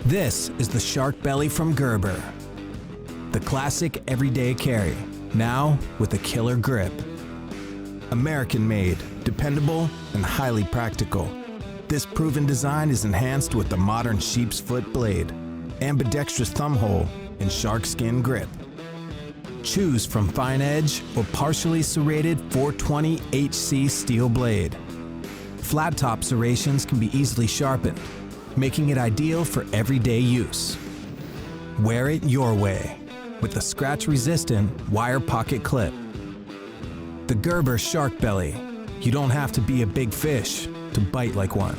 This is the Shark Belly from Gerber. The classic everyday carry, now with a killer grip. American-made, dependable, and highly practical. This proven design is enhanced with the modern sheep's foot blade, ambidextrous thumb hole, and shark skin grip. Choose from fine edge or partially serrated 420 HC steel blade. Flat top serrations can be easily sharpened, making it ideal for everyday use. Wear it your way with the scratch-resistant wire pocket clip. The Gerber Shark Belly. You don't have to be a big fish to bite like one.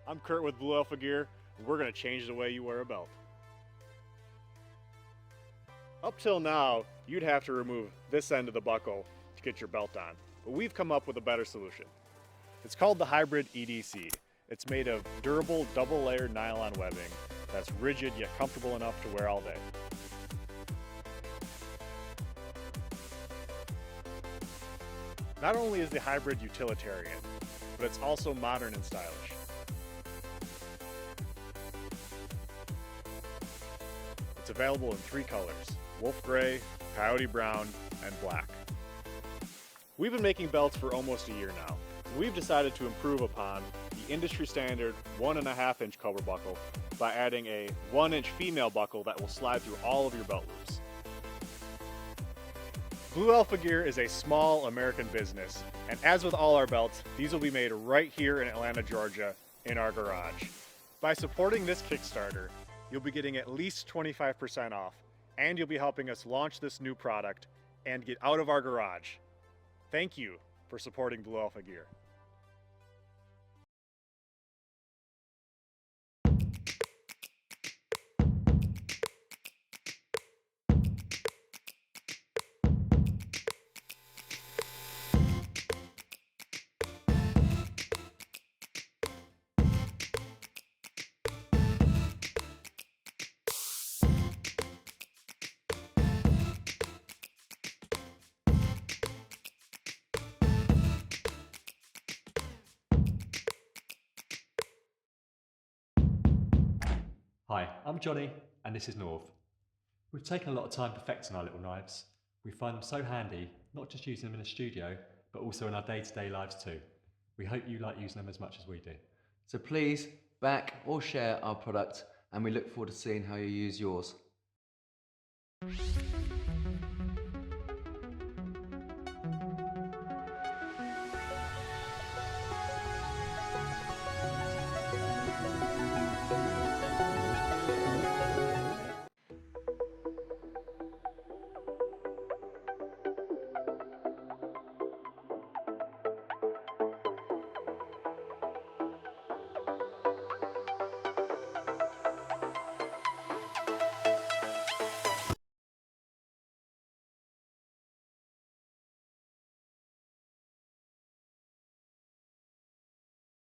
I'm Kurt with Blue Alpha Gear, and we're going to change the way you wear a belt. Up till now, you'd have to remove this end of the buckle to get your belt on, but we've come up with a better solution. It's called the Hybrid EDC. It's made of durable double-layered nylon webbing that's rigid yet comfortable enough to wear all day. Not only is the Hybrid utilitarian, but it's also modern and stylish. It's available in 3 colors, wolf gray, coyote brown, and black. We've been making belts for almost a year now. We've decided to improve upon the industry standard 1.5-inch Cobra buckle by adding a 1-inch female buckle that will slide through all of your belt loops. Blue Alpha Gear is a small American business, and as with all our belts, these will be made right here in Atlanta, Georgia, in our garage. By supporting this Kickstarter, you'll be getting at least 25% off, and you'll be helping us launch this new product and get out of our garage. Thank you for supporting Blue Alpha Gear. Hi, I'm Johnny and this is North. We've taken a lot of time perfecting our little knives. We find them so handy, not just using them in a studio, but also in our day-to-day lives too. We hope you like using them as much as we do. So please back or share our product, and we look forward to seeing how you use yours.